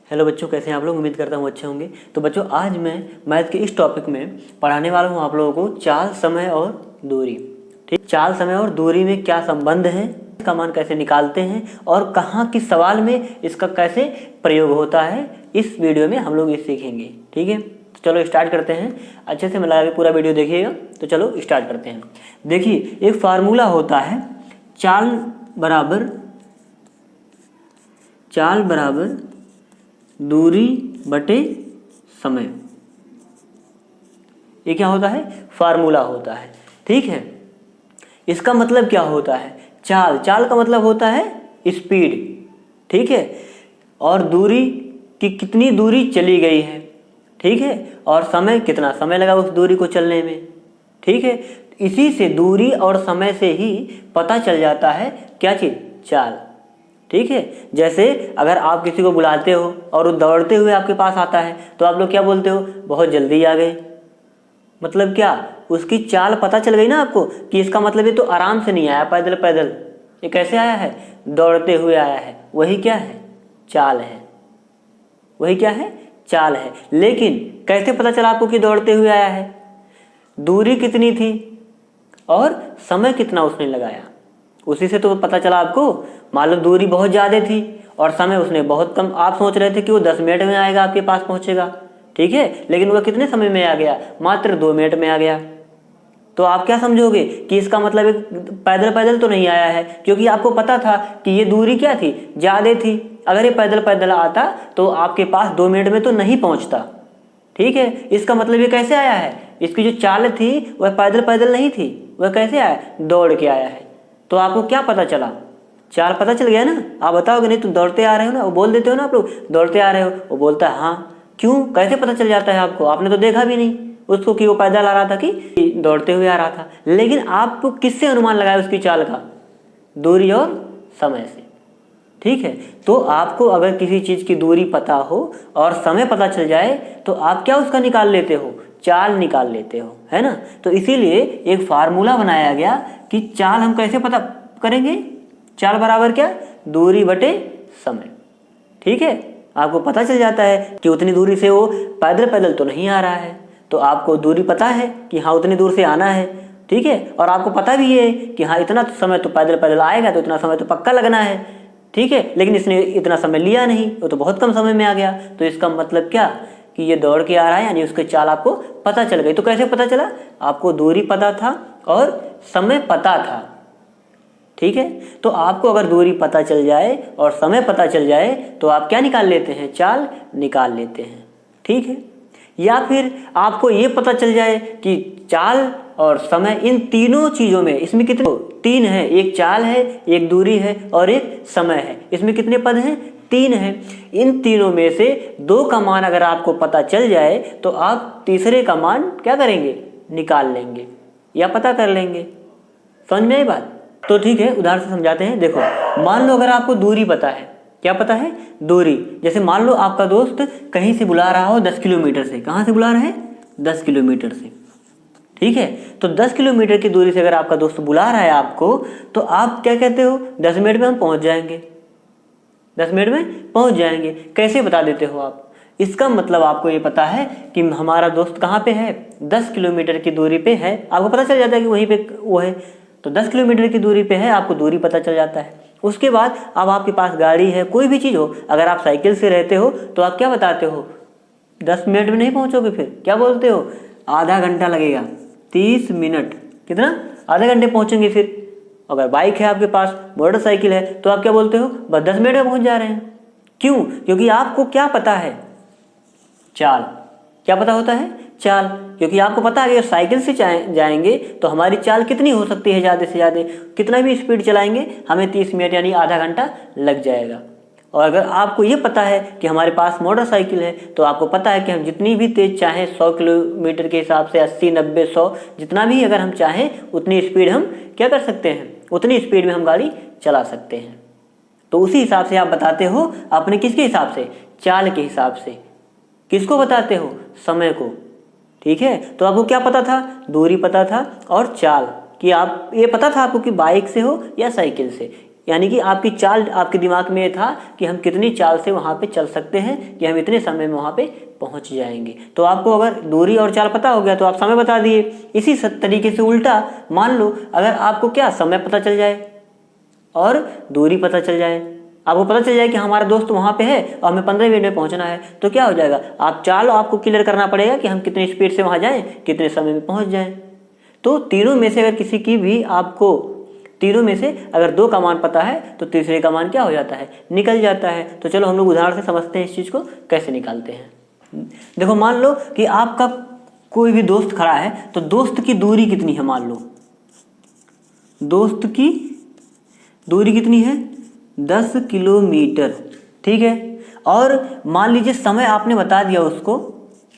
Hello बच्चों, कैसे हैं आप लोग। उम्मीद करता हूँ अच्छे होंगे। तो बच्चों, आज मैं मैथ के इस टॉपिक में पढ़ाने वाला हूँ आप लोगों को चाल, समय और दूरी। ठीक, चाल, समय और दूरी में क्या संबंध है, इसका मान कैसे निकालते हैं और कहाँ किस सवाल में इसका कैसे प्रयोग होता है, इस वीडियो में हम लोग ये सीखेंगे। ठीक है, तो चलो स्टार्ट करते हैं। अच्छे से मिला के पूरा वीडियो देखिएगा। तो चलो स्टार्ट करते हैं। देखिए, एक फार्मूला होता है चाल बराबर दूरी बटे समय। ये क्या होता है? फार्मूला होता है। ठीक है, इसका मतलब क्या होता है? चाल का मतलब होता है स्पीड। ठीक है, और दूरी की कितनी दूरी चली गई है। ठीक है, और समय कितना समय लगा उस दूरी को चलने में। ठीक है, इसी से दूरी और समय से ही पता चल जाता है क्या चीज़? चाल। ठीक है, जैसे अगर आप किसी को बुलाते हो और वो दौड़ते हुए आपके पास आता है तो आप लोग क्या बोलते हो? बहुत जल्दी आ गए। मतलब क्या? उसकी चाल पता चल गई ना आपको कि इसका मतलब ये तो आराम से नहीं आया पैदल पैदल, ये कैसे आया है? दौड़ते हुए आया है। वही क्या है? चाल है। वही क्या है? चाल है। लेकिन कैसे पता चला आपको कि दौड़ते हुए आया है? दूरी कितनी थी और समय कितना उसने लगाया, उसी से तो पता चला आपको। मान लो दूरी बहुत ज़्यादा थी और समय उसने बहुत कम। आप सोच रहे थे कि वो 10 मिनट में आएगा, आपके पास पहुंचेगा। ठीक है, लेकिन वो कितने समय में आ गया? मात्र 2 मिनट में आ गया। तो आप क्या समझोगे कि इसका मतलब एक पैदल पैदल तो नहीं आया है, क्योंकि आपको पता था कि ये दूरी क्या थी? ज़्यादा थी। अगर ये पैदल पैदल आता तो आपके पास 2 मिनट में तो नहीं पहुँचता। ठीक है, इसका मतलब ये कैसे आया है? इसकी जो चाल थी वह पैदल पैदल नहीं थी, वह कैसे आया? दौड़ के आया है। तो आपको क्या पता चला? चाल पता चल गया ना। आप बताओगे नहीं तुम दौड़ते आ रहे हो ना, वो बोल देते हो ना आप लोग, दौड़ते आ रहे हो। वो बोलता है हाँ। क्यों? कैसे पता चल जाता है आपको? आपने तो देखा भी नहीं उसको कि वो पैदल आ रहा था कि दौड़ते हुए आ रहा था। लेकिन आप किससे अनुमान लगाया उसकी चाल का? दूरी और समय से। ठीक है, तो आपको अगर किसी चीज़ की दूरी पता हो और समय पता चल जाए तो आप क्या उसका निकाल लेते हो? चाल निकाल लेते हो, है ना। तो इसीलिए एक फार्मूला बनाया गया कि चाल हम कैसे पता करेंगे? चाल बराबर क्या? दूरी बटे समय। ठीक है, आपको पता चल जाता है कि उतनी दूरी से वो पैदल पैदल तो नहीं आ रहा है। तो आपको दूरी पता है कि हाँ उतनी दूर से आना है। ठीक है, और आपको पता भी है कि हाँ इतना समय तो पैदल पैदल आएगा, तो इतना समय तो पक्का लगना है। ठीक है, लेकिन इसने इतना समय लिया नहीं, वो तो बहुत कम समय में आ गया। तो इसका मतलब क्या कि ये दौड़ के आ रहा है, यानी उसके चाल आपको पता चल गई। तो कैसे पता चला? आपको दूरी पता था और समय पता था। ठीक है, तो आपको अगर दूरी पता चल जाए और समय पता चल जाए तो आप क्या निकाल लेते हैं? चाल निकाल लेते हैं। ठीक है, या फिर आपको ये पता चल जाए कि चाल और समय, इन तीनों चीज़ों में, इसमें कितने? 3 है। एक चाल है, एक दूरी है और एक समय है। इसमें कितने पद हैं? 3 हैं। इन तीनों में से 2 का मान अगर आपको पता चल जाए तो आप तीसरे का मान क्या करेंगे? निकाल लेंगे या पता कर लेंगे। समझ में आई बात? तो ठीक है, उदाहरण से समझाते हैं। देखो, मान लो अगर आपको दूरी पता है। क्या पता है? दूरी। जैसे मान लो आपका दोस्त कहीं से बुला रहा हो 10 किलोमीटर से। कहाँ से बुला रहा है? 10 किलोमीटर से। ठीक है, तो 10 किलोमीटर की दूरी से अगर आपका दोस्त बुला रहा है आपको, तो आप क्या कहते हो? 10 मिनट में हम पहुंच जाएंगे। 10 मिनट में पहुंच जाएंगे। कैसे बता देते हो आप? इसका मतलब आपको ये पता है कि हमारा दोस्त कहाँ पे है? 10 किलोमीटर की दूरी पे है। आपको पता चल जाता है कि वहीं पे वो है। तो 10 किलोमीटर की दूरी पे है, आपको दूरी पता चल जाता है। उसके बाद अब आपके पास गाड़ी है, कोई भी चीज़ हो। अगर आप साइकिल से रहते हो तो आप क्या बताते हो? 10 मिनट में नहीं पहुंचोगे। फिर क्या बोलते हो? आधा घंटा लगेगा, 30 मिनट। कितना? आधे घंटे पहुंचेंगे। फिर अगर बाइक है आपके पास, मोटरसाइकिल है, तो आप क्या बोलते हो? बस 10 मिनट में पहुंच जा रहे हैं। क्यों? क्योंकि आपको क्या पता है? चाल। क्या पता होता है? चाल। क्योंकि आपको पता है कि साइकिल से जाएंगे तो हमारी चाल कितनी हो सकती है? ज़्यादा से ज़्यादा कितना भी स्पीड चलाएंगे हमें 30 मिनट यानी आधा घंटा लग जाएगा। और अगर आपको ये पता है कि हमारे पास मोटरसाइकिल है तो आपको पता है कि हम जितनी भी तेज़ चाहें, 100 किलोमीटर के हिसाब से 80, 90, 100 जितना भी अगर हम चाहें उतनी स्पीड हम क्या कर सकते हैं? उतनी स्पीड में हम गाड़ी चला सकते हैं। तो उसी हिसाब से आप बताते हो अपने किसके हिसाब से? चाल के हिसाब से। किसको बताते हो? समय को। ठीक है, तो आपको क्या पता था? दूरी पता था और चाल। कि आप ये पता था आपको कि बाइक से हो या साइकिल से। यानी कि आपकी चाल, आपके दिमाग में ये था कि हम कितनी चाल से वहाँ पे चल सकते हैं कि हम इतने समय में वहाँ पे पहुँच जाएंगे। तो आपको अगर दूरी और चाल पता हो गया तो आप समय बता दिए। इसी तरीके से उल्टा मान लो अगर आपको क्या समय पता चल जाए और दूरी पता चल जाए, आपको पता चल जाए कि हमारा दोस्त वहाँ पे है और हमें 15 मिनट में पहुँचना है, तो क्या हो जाएगा, आप चाल आपको क्लियर करना पड़ेगा कि हम कितनी स्पीड से वहाँ जाएं, कितने समय में पहुँच जाएं। तो तीनों में से अगर किसी की भी आपको, तीनों में से अगर 2 का मान पता है तो तीसरे का मान क्या हो जाता है, निकल जाता है। तो चलो हम लोग उदाहरण से समझते हैं इस चीज़ को कैसे निकालते हैं। देखो मान लो कि आपका कोई भी दोस्त खड़ा है, तो दोस्त की दूरी कितनी है, मान लो दोस्त की दूरी कितनी है, 10 किलोमीटर, ठीक है। और मान लीजिए समय आपने बता दिया उसको,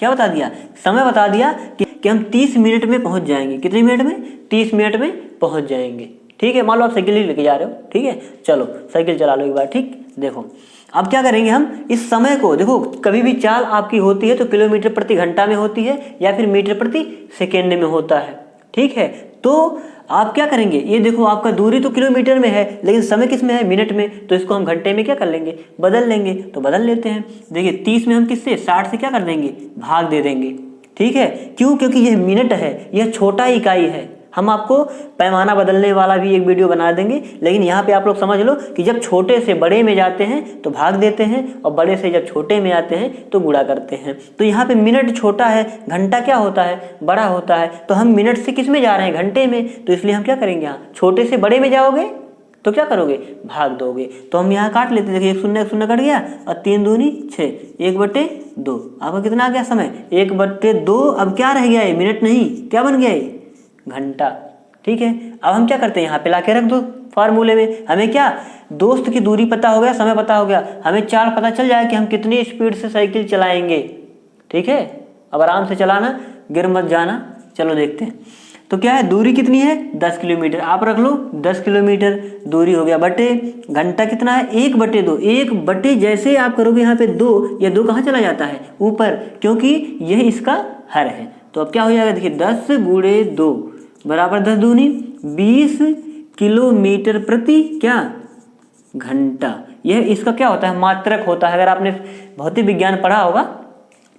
क्या बता दिया, समय बता दिया कि हम 30 मिनट में पहुंच जाएंगे। कितने मिनट में, 30 मिनट में पहुंच जाएंगे, ठीक है। मान लो आप साइकिल ही लेके जा रहे हो, ठीक है, चलो साइकिल चला लो एक बार, ठीक। देखो अब क्या करेंगे हम, इस समय को देखो, कभी भी चाल आपकी होती है तो किलोमीटर प्रति घंटा में होती है या फिर मीटर प्रति सेकेंड में होता है, ठीक है। तो आप क्या करेंगे, ये देखो आपका दूरी तो किलोमीटर में है लेकिन समय किस में है, मिनट में, तो इसको हम घंटे में क्या कर लेंगे, बदल लेंगे। तो बदल लेते हैं, देखिए 30 में हम किससे 60 से क्या कर देंगे, भाग दे देंगे, ठीक है। क्यों, क्योंकि यह मिनट है, यह छोटा इकाई है। हम आपको पैमाना बदलने वाला भी एक वीडियो बना देंगे, लेकिन यहाँ पे आप लोग समझ लो कि जब छोटे से बड़े में जाते हैं तो भाग देते हैं और बड़े से जब छोटे में आते हैं तो गुणा करते हैं। तो यहाँ पे मिनट छोटा है, घंटा क्या होता है, बड़ा होता है। तो हम मिनट से किस में जा रहे हैं, घंटे में, तो इसलिए हम क्या करेंगे, यहाँ छोटे से बड़े में जाओगे तो क्या करोगे, भाग दोगे। तो हम यहाँ काट लेते, देखिए 1 शून्य कट गया और 3 दूनी 6, 1/2, आपका कितना आ गया समय, 1/2। अब क्या रह गया, ये मिनट नहीं, क्या बन गया ये, घंटा, ठीक है। अब हम क्या करते हैं, यहाँ पे लाके रख दो फार्मूले में। हमें क्या, दोस्त की दूरी पता हो गया, समय पता हो गया, हमें चाल पता चल जाए कि हम कितनी स्पीड से साइकिल चलाएंगे, ठीक है। अब आराम से चलाना, गिर मत जाना। चलो देखते हैं, तो क्या है, दूरी कितनी है, 10 किलोमीटर, आप रख लो 10 किलोमीटर दूरी हो गया, बटे घंटा कितना है, 1/2, 1 जैसे आप करोगे यहाँ पे 2, यह 2 कहाँ चला जाता है, ऊपर, क्योंकि यह इसका हर है। तो अब क्या हो जाएगा, देखिए 10 गुणे 2 बराबर 10 दूनी 20 किलोमीटर प्रति क्या, घंटा। यह इसका क्या होता है, मात्रक होता है। अगर आपने भौतिक विज्ञान पढ़ा होगा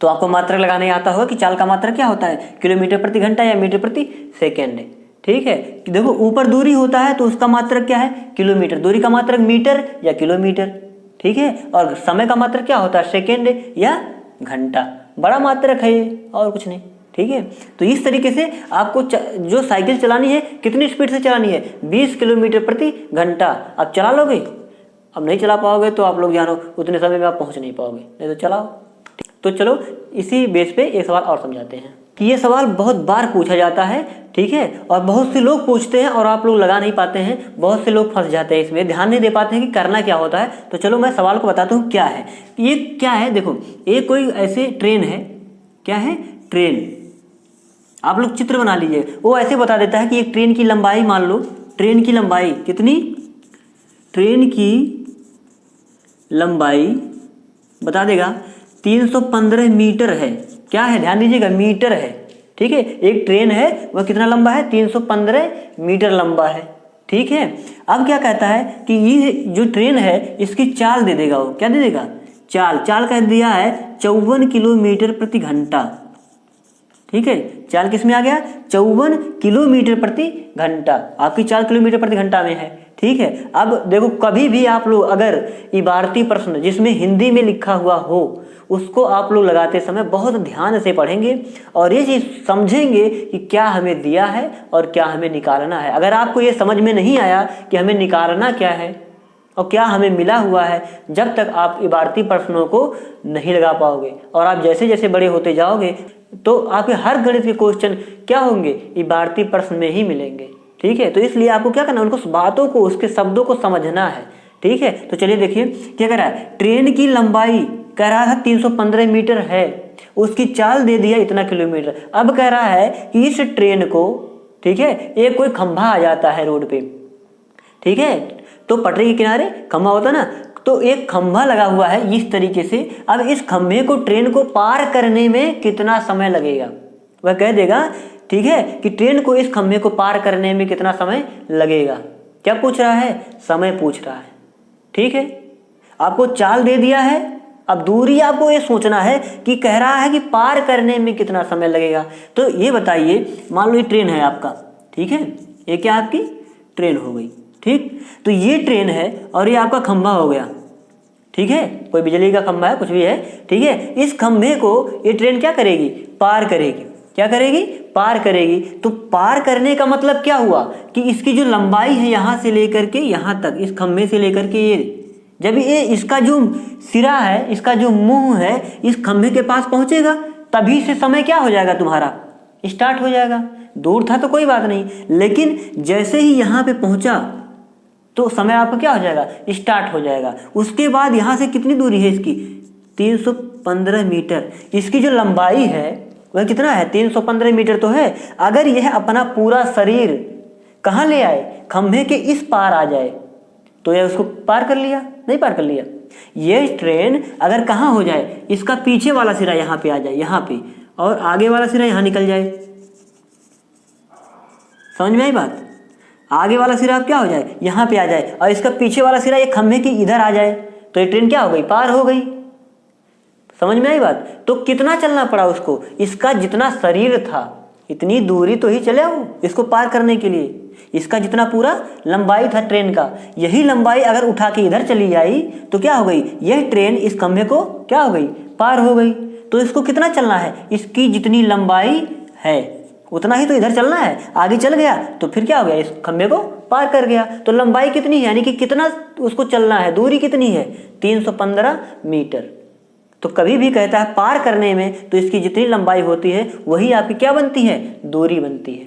तो आपको मात्रक लगाने आता होगा कि चाल का मात्रक क्या होता है, किलोमीटर प्रति घंटा या मीटर प्रति सेकेंड, ठीक है। देखो ऊपर दूरी होता है तो उसका मात्रक क्या है, किलोमीटर, दूरी का मात्रक मीटर या किलोमीटर, ठीक है। और समय का मात्रक क्या होता है, सेकेंड या घंटा, बड़ा मात्रक है ये और कुछ नहीं, ठीक है। तो इस तरीके से आपको जो साइकिल चलानी है कितनी स्पीड से चलानी है, 20 किलोमीटर प्रति घंटा। आप चला लोगे, अब नहीं चला पाओगे तो आप लोग जानो उतने समय में आप पहुंच नहीं पाओगे, नहीं तो चलाओ। तो चलो इसी बेस पे एक सवाल और समझाते हैं कि ये सवाल बहुत बार पूछा जाता है, ठीक है, और बहुत से लोग पूछते हैं और आप लोग लगा नहीं पाते हैं, बहुत से लोग फंस जाते हैं इसमें, ध्यान नहीं दे पाते हैं कि करना क्या होता है। तो चलो मैं सवाल को बताता हूँ क्या है ये, क्या है, देखो एक कोई ऐसे ट्रेन है, क्या है, ट्रेन, आप लोग चित्र बना लीजिए। वो ऐसे बता देता है कि एक ट्रेन की लंबाई, मान लो ट्रेन की लंबाई कितनी, ट्रेन की लंबाई बता देगा 315 मीटर है, क्या है, ध्यान दीजिएगा, मीटर है, ठीक है। एक ट्रेन है वह कितना लंबा है, 315 मीटर लंबा है, ठीक है। अब क्या कहता है कि ये जो ट्रेन है इसकी चाल दे देगा, वो क्या दे देगा, चाल, चाल कह दिया है 54 किलोमीटर प्रति घंटा, ठीक है। चाल किस में आ गया, 54 किलोमीटर प्रति घंटा, आपकी 4 किलोमीटर प्रति घंटा में है, ठीक है। अब देखो कभी भी आप लोग अगर इबारती प्रश्न जिसमें हिंदी में लिखा हुआ हो उसको आप लोग लगाते समय बहुत ध्यान से पढ़ेंगे और ये चीज़ समझेंगे कि क्या हमें दिया है और क्या हमें निकालना है। अगर आपको ये समझ में नहीं आया कि हमें निकालना क्या है और क्या हमें मिला हुआ है, जब तक आप इबारती प्रश्नों को नहीं लगा पाओगे। और आप जैसे जैसे बड़े होते जाओगे तो आपके हर गणित के क्वेश्चन क्या होंगे, इबारती प्रश्न में ही मिलेंगे, ठीक है। तो इसलिए आपको क्या करना है, उनको बातों को, उसके शब्दों को समझना है, ठीक है। तो चलिए देखिए क्या कह रहा है, ट्रेन की लंबाई कह रहा था 315 मीटर है, उसकी चाल दे दिया इतना किलोमीटर। अब कह रहा है कि इस ट्रेन को, ठीक है, एक कोई खंभा आ जाता है रोड पे, ठीक है, तो पटरी के किनारे खंभा होता ना, तो एक खंभा लगा हुआ है इस तरीके से। अब इस खंभे को, ट्रेन को पार करने में कितना समय लगेगा, वह कह देगा, ठीक है, कि ट्रेन को इस खंभे को पार करने में कितना समय लगेगा, क्या पूछ रहा है? समय पूछ रहा है। ठीक है, आपको चाल दे दिया है, अब दूरी आपको ये सोचना है कि कह रहा है कि पार करने में कितना समय लगेगा। तो ये बताइए, मान लो ये ट्रेन है आपका, ठीक है, ये क्या आपकी ट्रेन हो गई। ठीक, तो ये ट्रेन है और ये आपका खंभा हो गया। ठीक है, कोई बिजली का खंभा है, कुछ भी है। ठीक है, इस खंभे को ये ट्रेन क्या करेगी? पार करेगी। क्या करेगी? पार करेगी। तो पार करने का मतलब क्या हुआ कि इसकी जो लंबाई है यहाँ से लेकर के यहाँ तक, इस खंभे से लेकर के ये, जब ये इसका जो सिरा है, इसका जो मुंह है इस खंभे के पास पहुंचेगा, तभी से समय क्या हो जाएगा तुम्हारा? स्टार्ट हो जाएगा। दूर था तो कोई बात नहीं, लेकिन जैसे ही यहाँ पे पहुंचा तो समय आपका क्या हो जाएगा? स्टार्ट हो जाएगा। उसके बाद यहाँ से कितनी दूरी है इसकी? 315 मीटर। इसकी जो लंबाई है वह कितना है? 315 मीटर तो है। अगर यह अपना पूरा शरीर कहाँ ले आए? खंभे के इस पार आ जाए तो यह उसको पार कर लिया? नहीं पार कर लिया। यह ट्रेन अगर कहाँ हो जाए, इसका पीछे वाला सिरा यहाँ पे आ जाए, यहाँ पे, और आगे वाला सिरा यहाँ निकल जाए, समझ में आई बात? आगे वाला सिरा क्या हो जाए? यहाँ पे आ जाए, और इसका पीछे वाला सिरा ये खंभे की इधर आ जाए, तो ये ट्रेन क्या हो गई? पार हो गई। समझ में आई बात? तो कितना चलना पड़ा उसको? इसका जितना शरीर था इतनी दूरी तो ही चले वो इसको पार करने के लिए। इसका जितना पूरा लंबाई था ट्रेन का, यही लंबाई अगर उठा के इधर चली आई तो क्या हो गई? यह ट्रेन इस खंभे को क्या हो गई? पार हो गई। तो इसको कितना चलना है? इसकी जितनी लंबाई है उतना ही तो इधर चलना है। आगे चल गया तो फिर क्या हो गया? इस खंभे को पार कर गया। तो लंबाई कितनी है, यानी कि कितना उसको चलना है, दूरी कितनी है? 315 मीटर। तो कभी भी कहता है पार करने में तो इसकी जितनी लंबाई होती है वही आपकी क्या बनती है? दूरी बनती है।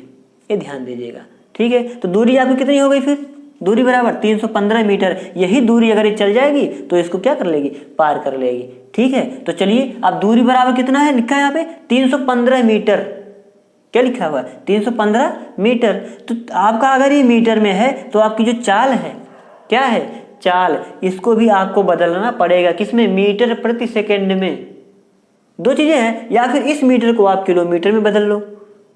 ये ध्यान दीजिएगा। ठीक है, तो दूरी आपकी कितनी हो गई? फिर दूरी बराबर 315 मीटर। यही दूरी अगर ये चल जाएगी तो इसको क्या कर लेगी? पार कर लेगी। ठीक है, तो चलिए अब दूरी बराबर कितना है? लिखा है यहाँ पे 315 मीटर। क्या लिखा हुआ है? 315 मीटर। तो आपका अगर ये मीटर में है तो आपकी जो चाल है, क्या है? चाल, इसको भी आपको बदलना पड़ेगा। किसमें? मीटर प्रति सेकंड में। दो चीजें हैं, या फिर इस मीटर को आप किलोमीटर में बदल लो,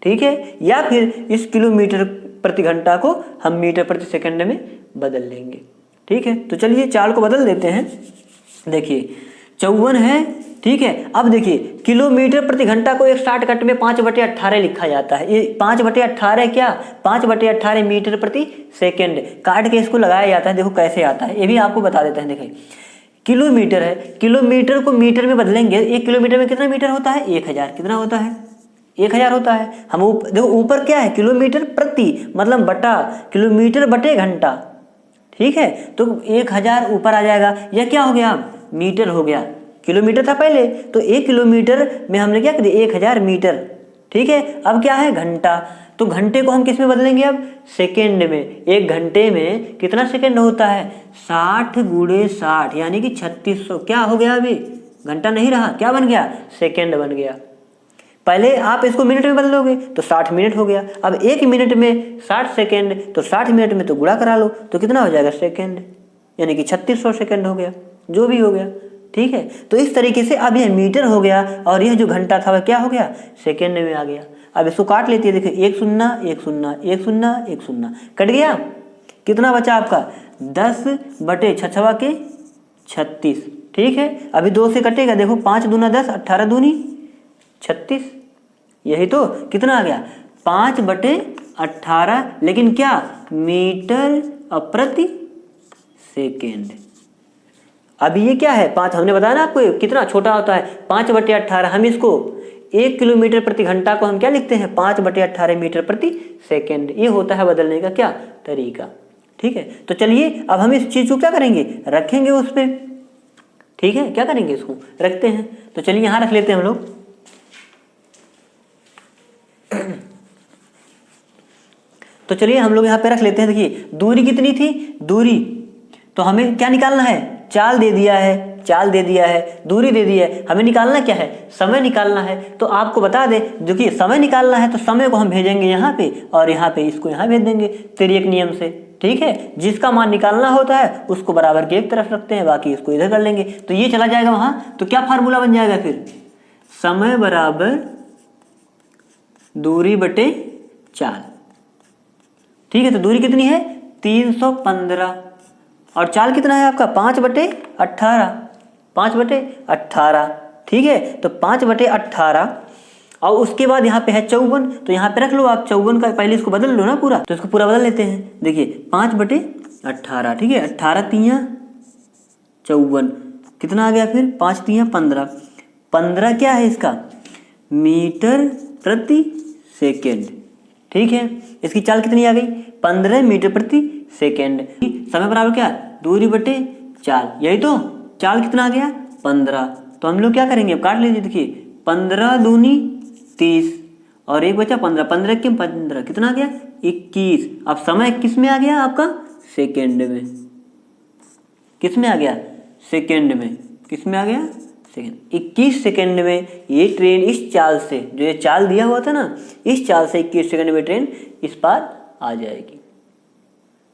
ठीक है, या फिर इस किलोमीटर प्रति घंटा को हम मीटर प्रति सेकंड में बदल लेंगे। ठीक है, तो चलिए चाल को बदल देते हैं। देखिए 54 है। ठीक है, अब देखिए किलोमीटर प्रति घंटा को एक शॉर्टकट में 5/18 लिखा जाता है। ये 5/18 क्या? 5/18 मीटर प्रति सेकंड काट के इसको लगाया जाता है। देखो कैसे आता है, ये भी आपको बता देते हैं। देखिए किलोमीटर है, किलोमीटर को मीटर में बदलेंगे। 1 किलोमीटर में कितना मीटर होता है? 1000। कितना होता है? 1000 होता है। हम देखो ऊपर क्या है? किलोमीटर प्रति मतलब बटा, किलोमीटर बटे घंटा। ठीक है, तो 1000 ऊपर आ जाएगा। यह क्या हो गया? मीटर हो गया। किलोमीटर था पहले, तो 1 किलोमीटर में हमने क्या कर दिया? 1000 मीटर। ठीक है, अब क्या है? घंटा। तो घंटे को हम किस में बदलेंगे? अब सेकेंड में। 1 घंटे में कितना सेकेंड होता है? 60 × 60 यानी कि 3600। क्या हो गया? अभी घंटा नहीं रहा, क्या बन गया? सेकेंड बन गया। पहले आप इसको मिनट में बदलोगे तो 60 मिनट हो गया। अब 1 मिनट में 60 सेकेंड, तो 60 मिनट में तो गुणा करा लो तो कितना हो जाएगा? सेकेंड, यानी कि 3600 सेकेंड हो गया, जो भी हो गया। ठीक है, तो इस तरीके से अब यह मीटर हो गया और यह जो घंटा था वह क्या हो गया? सेकेंड में आ गया। अब इसको काट लेती है। देखिए 1 0 1 0 1 0 1 0 कट गया। कितना बचा आपका? 10/6 = 36। ठीक है, अभी 2 से कटेगा। देखो 5 दूना 10, 18 दूनी 36। यही तो कितना आ गया? 5/18, लेकिन क्या? मीटर प्रति सेकेंड। अभी ये क्या है? 5 हमने बताया ना आपको कितना छोटा होता है, 5/18। हम इसको 1 किलोमीटर प्रति घंटा को हम क्या लिखते हैं? 5/18 मीटर प्रति सेकेंड। ये होता है बदलने का क्या तरीका। ठीक है, तो चलिए अब हम इस चीज को क्या करेंगे? रखेंगे उस पर। ठीक है, क्या करेंगे? इसको रखते हैं। तो चलिए यहां रख लेते हैं हम लोग। तो चलिए हम लोग यहाँ पे रख लेते हैं। देखिए दूरी कितनी थी? दूरी तो हमें क्या निकालना है? चाल दे दिया है, चाल दे दिया है, दूरी दे दी है। हमें निकालना क्या है? समय निकालना है। तो आपको बता दे, जो कि समय निकालना है तो समय को हम भेजेंगे यहाँ पे, और यहाँ पे इसको यहाँ भेज देंगे तिर्यक नियम से। ठीक है, जिसका मान निकालना होता है उसको बराबर के एक तरफ रखते हैं, बाकी इसको इधर कर लेंगे। तो ये चला जाएगा वहाँ। तो क्या फार्मूला बन जाएगा फिर? समय बराबर दूरी बटे चाल। ठीक है, तो दूरी कितनी है? 315। और चाल कितना है आपका 5/18, 5/18। ठीक है, तो 5/18 और उसके बाद यहाँ पे है 54, तो यहाँ पे रख लो आप 54 का, पहले इसको बदल लो ना पूरा, तो इसको पूरा बदल लेते हैं। देखिए 5/18, ठीक है, 18 तियाँ 54, कितना आ गया फिर 5 तियाँ 15, 15 क्या है इसका मीटर प्रति सेकेंड। ठीक है, इसकी चाल कितनी आ गई 15 मीटर प्रति सेकेंड। समय बराबर क्या दूरी बटे चाल, यही तो चाल कितना आ गया 15। तो हम लोग क्या करेंगे अब काट लीजिए, देखिए 15 दूनी 30 और एक बचा 15, 15 के 15 कितना आ गया 21। अब समय किस में आ गया आपका सेकेंड में, किस में आ गया सेकेंड में, किस में आ गया सेकेंड, 21 सेकेंड में ये ट्रेन इस चाल से, जो ये चाल दिया हुआ था ना, इस चाल से 21 सेकेंड में ट्रेन इस पार आ जाएगी।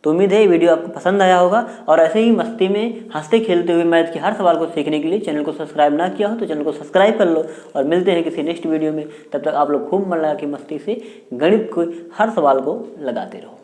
तो उम्मीद है ये वीडियो आपको पसंद आया होगा, और ऐसे ही मस्ती में हंसते खेलते हुए मैथ के हर सवाल को सीखने के लिए चैनल को सब्सक्राइब ना किया हो तो चैनल को सब्सक्राइब कर लो, और मिलते हैं किसी नेक्स्ट वीडियो में। तब तक आप लोग खूब मन लगा के मस्ती से गणित को हर सवाल को लगाते रहो।